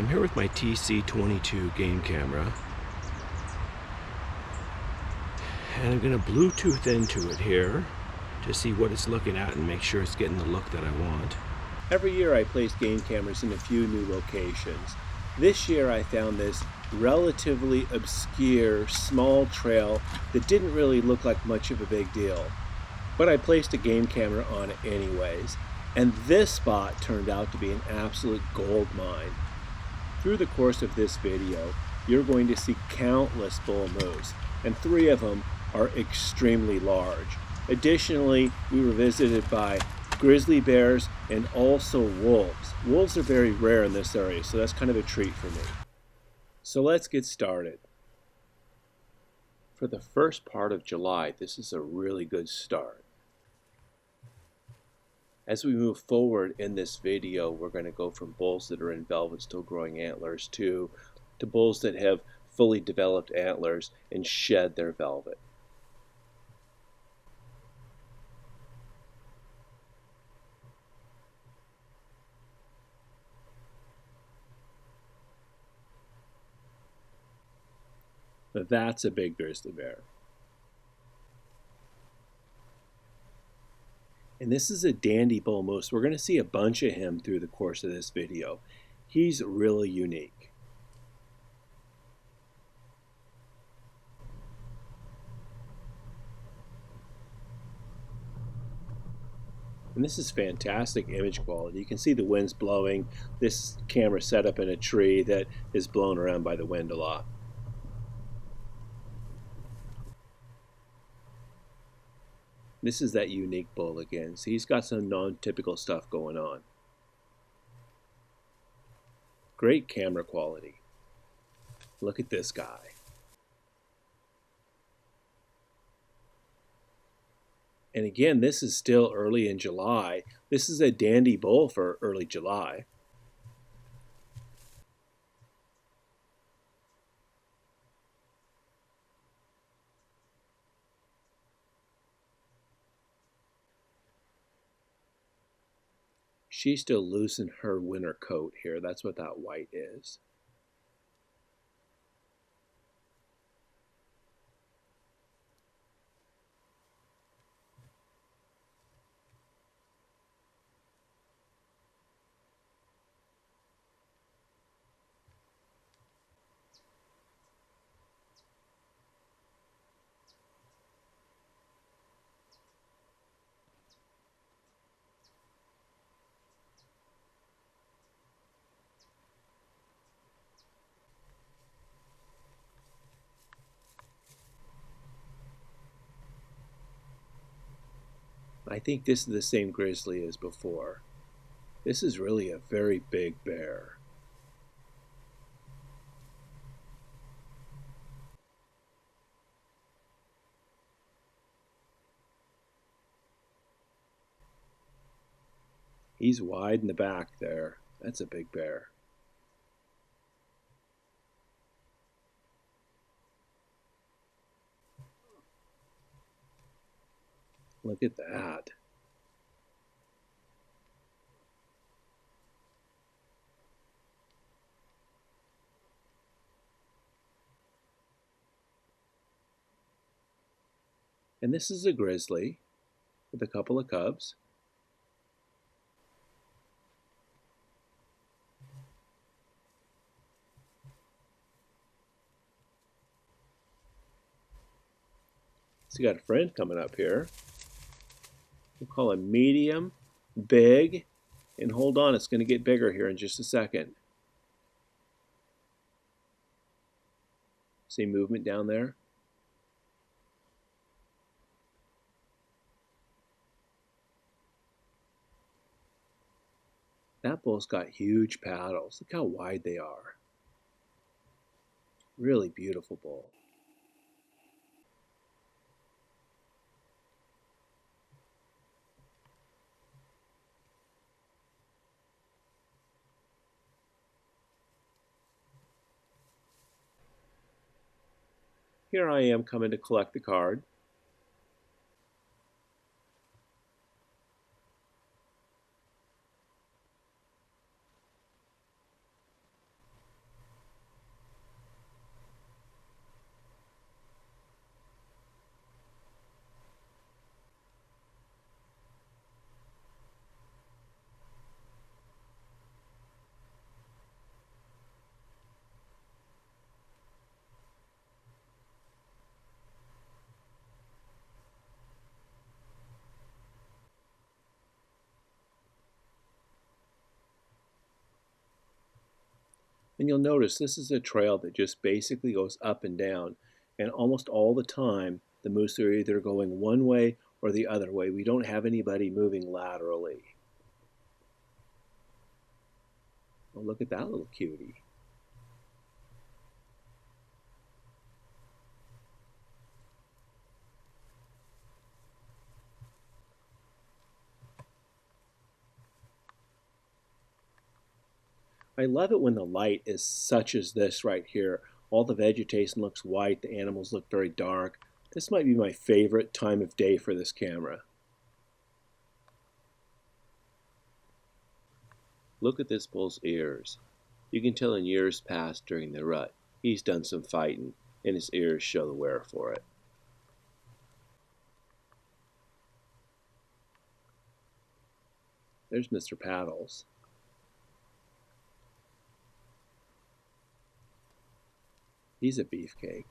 I'm here with my TC22 game camera, and I'm going to Bluetooth into it here to see what it's looking at and make sure it's getting the look that I want. Every year I place game cameras in a few new locations. This year I found this relatively obscure small trail that didn't really look like much of a big deal, but I placed a game camera on it anyways, and this spot turned out to be an absolute gold mine. Through the course of this video, you're going to see countless bull moose, and 3 of them are extremely large. Additionally, we were visited by grizzly bears and also wolves. Wolves are very rare in this area, so that's kind of a treat for me. So let's get started. For the first part of July, this is a really good start. As we move forward in this video, we're going to go from bulls that are in velvet still growing antlers to bulls that have fully developed antlers and shed their velvet. That's a big grizzly bear. And this is a dandy bull moose. We're going to see a bunch of him through the course of this video. He's really unique. And this is fantastic image quality. You can see the wind's blowing. This camera set up in a tree that is blown around by the wind a lot. This is that unique bull again. So he's got some non-typical stuff going on. Great camera quality. Look at this guy. And again, this is still early in July. This is a dandy bull for early July. She's still loose in her winter coat here. That's what that white is. I think this is the same grizzly as before. This is really a very big bear. He's wide in the back there. That's a big bear. Look at that. And this is a grizzly with a couple of cubs. So you got a friend coming up here. We'll call him medium, big, and hold on, it's going to get bigger here in just a second. See movement down there? That bull's got huge paddles. Look how wide they are. Really beautiful bull. Here I am coming to collect the card. And you'll notice this is a trail that just basically goes up and down. And almost all the time, the moose are either going one way or the other way. We don't have anybody moving laterally. Oh, look at that little cutie. I love it when the light is such as this right here. All the vegetation looks white, the animals look very dark. This might be my favorite time of day for this camera. Look at this bull's ears. You can tell in years past during the rut, he's done some fighting, and his ears show the wear for it. There's Mr. Paddles. He's a beefcake.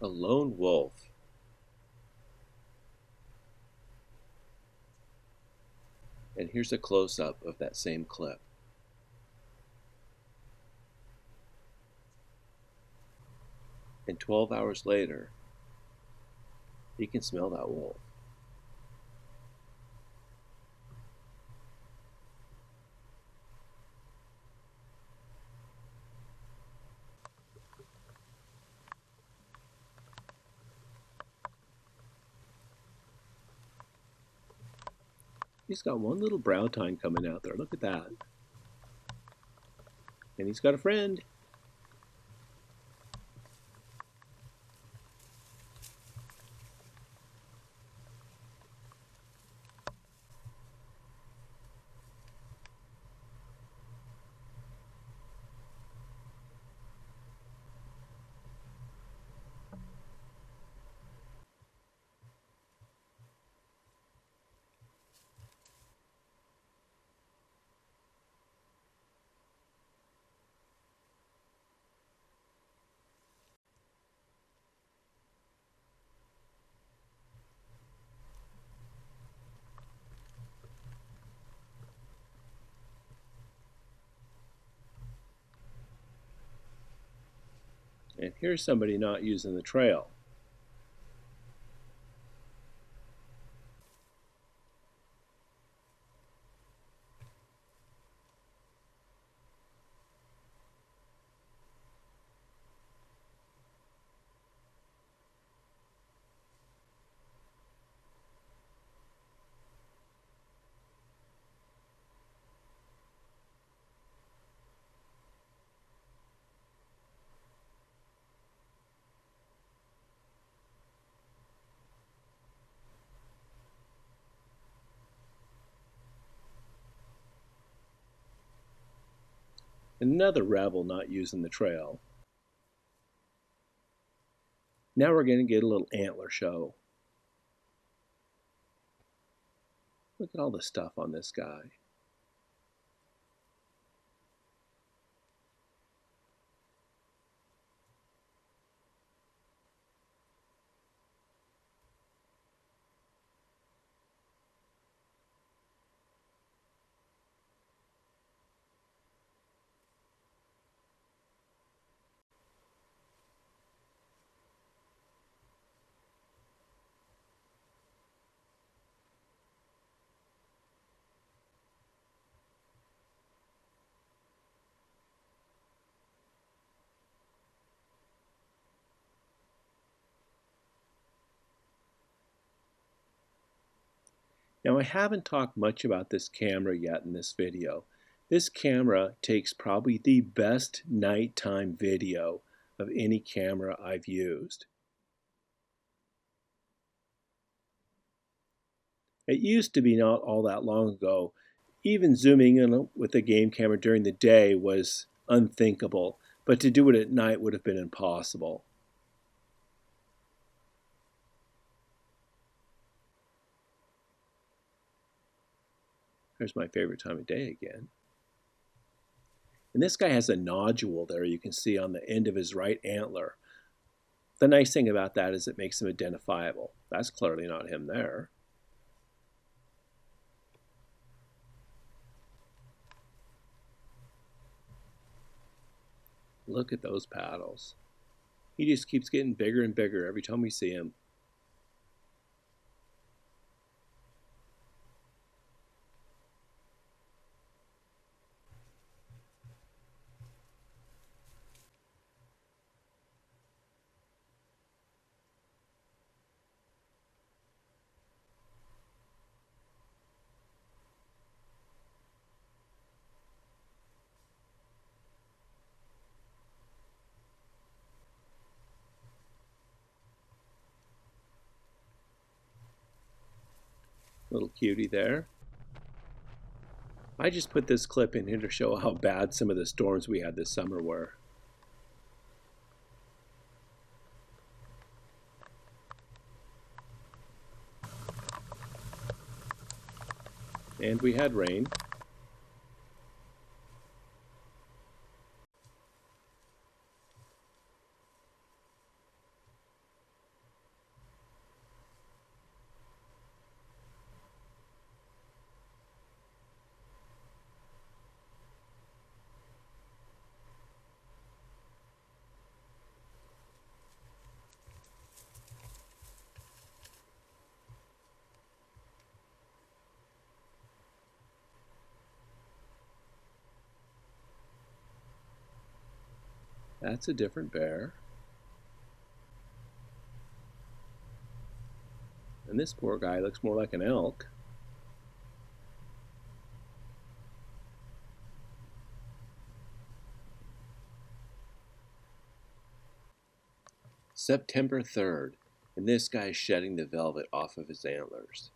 A lone wolf. And here's a close-up of that same clip. And 12 hours later, you can smell that wolf. He's got one little brown tine coming out there. Look at that. And he's got a friend. And here's somebody not using the trail. Another rebel not using the trail. Now we're going to get a little antler show. Look at all the stuff on this guy. Now I haven't talked much about this camera yet in this video. This camera takes probably the best nighttime video of any camera I've used. It used to be not all that long ago, Even zooming in with a game camera during the day was unthinkable, but to do it at night would have been impossible. There's my favorite time of day again. And this guy has a nodule there you can see on the end of his right antler. The nice thing about that is it makes him identifiable. That's clearly not him there. Look at those paddles. He just keeps getting bigger and bigger every time we see him. Little cutie there. I just put this clip in here to show how bad some of the storms we had this summer were. And we had rain. That's a different bear. And this poor guy looks more like an elk. September 3rd, and this guy's shedding the velvet off of his antlers.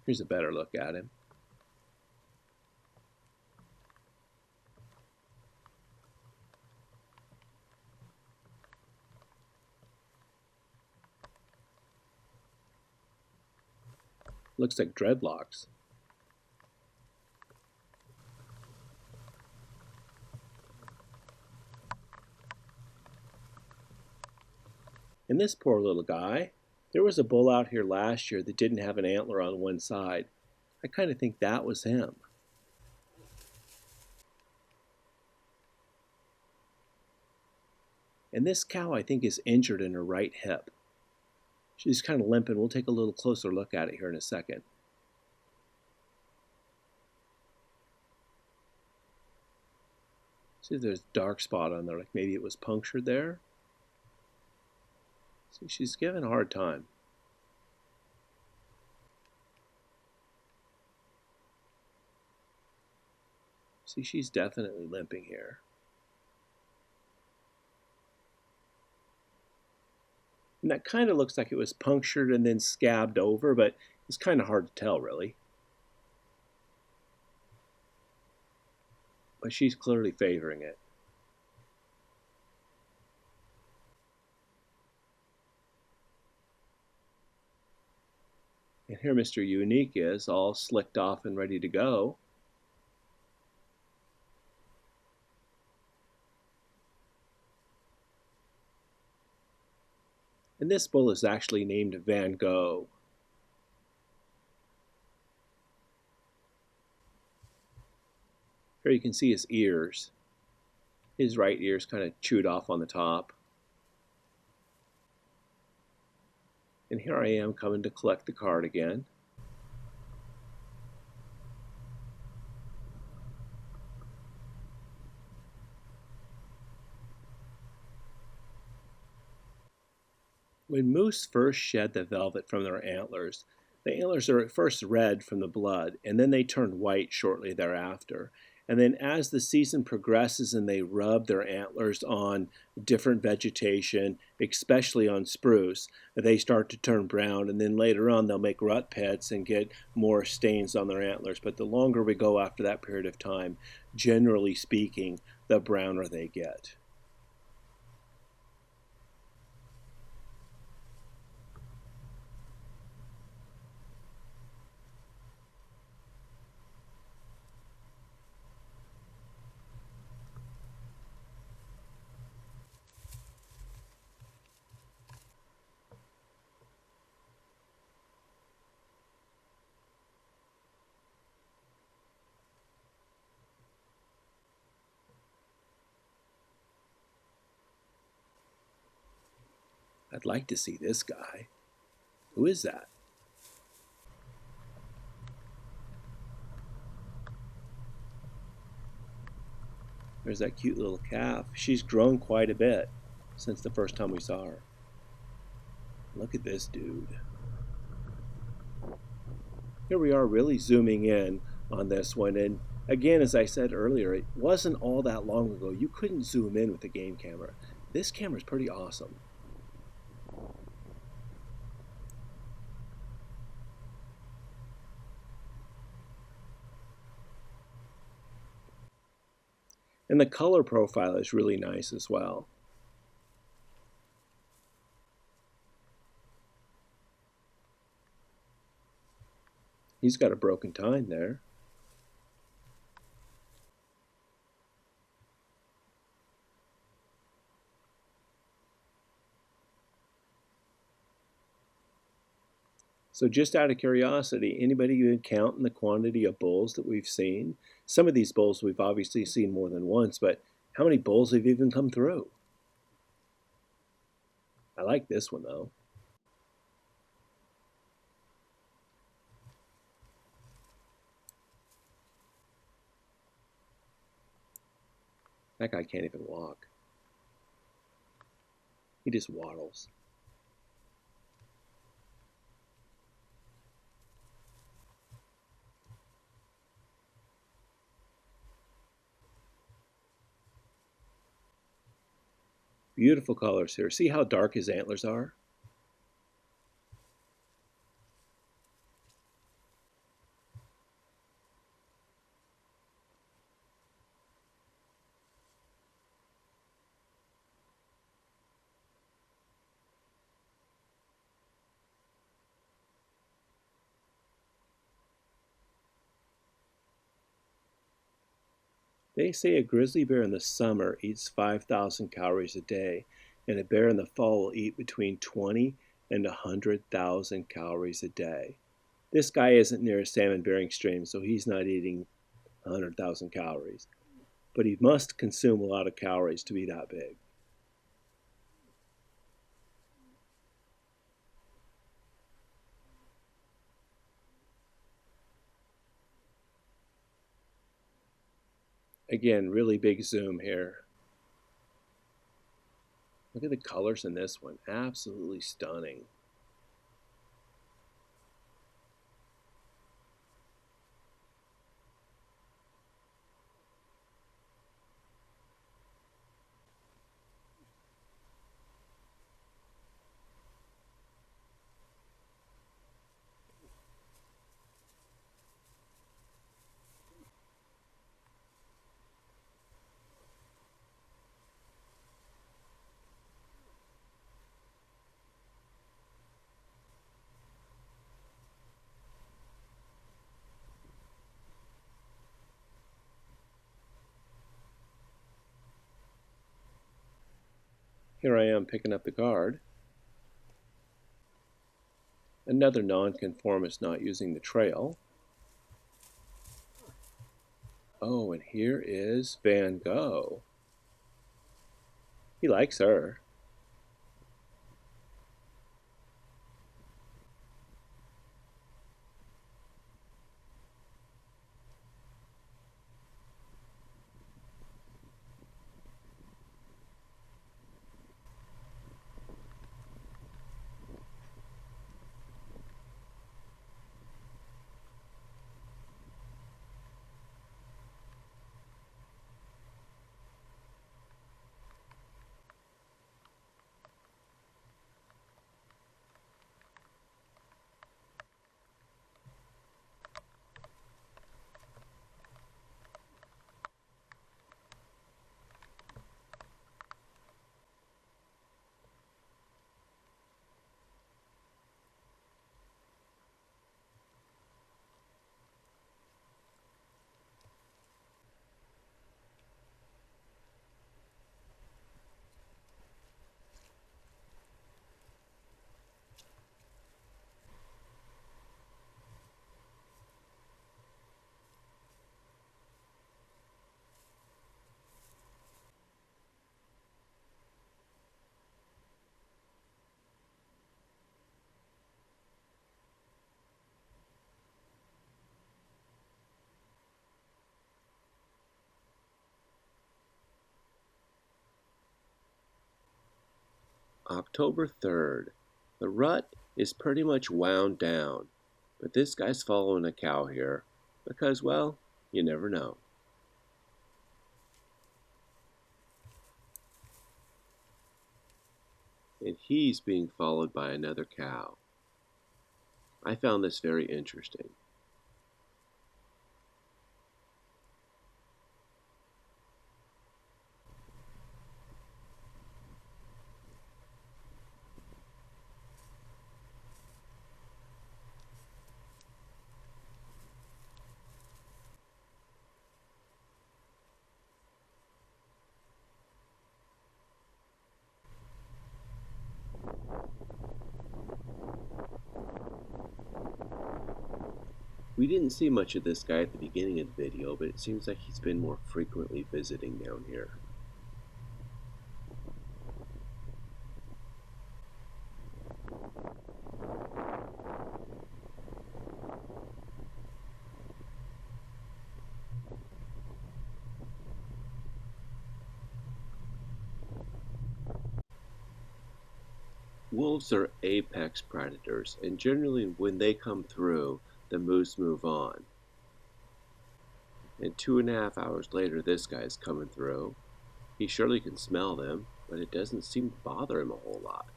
Here's a better look at him. Looks like dreadlocks. And this poor little guy, there was a bull out here last year that didn't have an antler on one side. I kind of think that was him. And this cow, I think, is injured in her right hip. She's kind of limping. We'll take a little closer look at it here in a second. See, there's a dark spot on there, like maybe it was punctured there. See, she's given a hard time. See, she's definitely limping here. And that kind of looks like it was punctured and then scabbed over, but it's kind of hard to tell, really. But she's clearly favoring it. And here Mr. Unique is, all slicked off and ready to go. And this bull is actually named Van Gogh. Here you can see his ears. His right ear's kind of chewed off on the top. And here I am coming to collect the card again. When moose first shed the velvet from their antlers, the antlers are at first red from the blood, and then they turn white shortly thereafter. And then as the season progresses and they rub their antlers on different vegetation, especially on spruce, they start to turn brown. And then later on, they'll make rut pits and get more stains on their antlers. But the longer we go after that period of time, generally speaking, the browner they get. I'd like to see this guy. Who is that? There's that cute little calf. She's grown quite a bit since the first time we saw her. Look at this dude. Here we are really zooming in on this one. And again, as I said earlier, it wasn't all that long ago. You couldn't zoom in with a game camera. This camera's pretty awesome. And the color profile is really nice as well. He's got a broken tine there. So just out of curiosity, anybody even counting the quantity of bulls that we've seen? Some of these bulls we've obviously seen more than once, but how many bulls have even come through? I like this one though. That guy can't even walk. He just waddles. Beautiful colors here. See how dark his antlers are? They say a grizzly bear in the summer eats 5,000 calories a day, and a bear in the fall will eat between 20 and 100,000 calories a day. This guy isn't near a salmon-bearing stream, so he's not eating 100,000 calories. But he must consume a lot of calories to be that big. Again, really big zoom here. Look at the colors in this one. Absolutely stunning. Here I am picking up the card. Another nonconformist not using the trail. Oh, and here is Van Gogh. He likes her. October 3rd. The rut is pretty much wound down, but this guy's following a cow here because, well, you never know. And he's being followed by another cow. I found this very interesting. We didn't see much of this guy at the beginning of the video, but it seems like he's been more frequently visiting down here. Wolves are apex predators, and generally when they come through, the moose move on. And 2.5 hours later, this guy's coming through. He surely can smell them, but it doesn't seem to bother him a whole lot.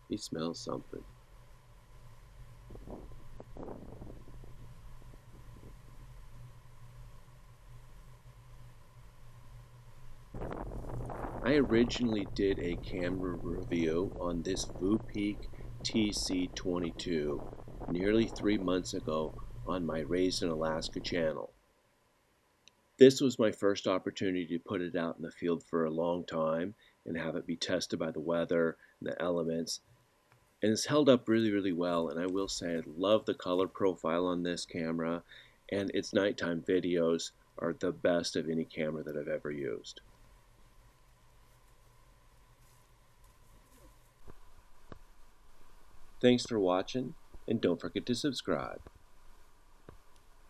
He smells something. I originally did a camera review on this Voopeak TC22 nearly 3 months ago on my Raised in Alaska channel. This was my first opportunity to put it out in the field for a long time and have it be tested by the weather and the elements. And it's held up really, really well. And I will say I love the color profile on this camera, and its nighttime videos are the best of any camera that I've ever used. Thanks for watching, and don't forget to subscribe.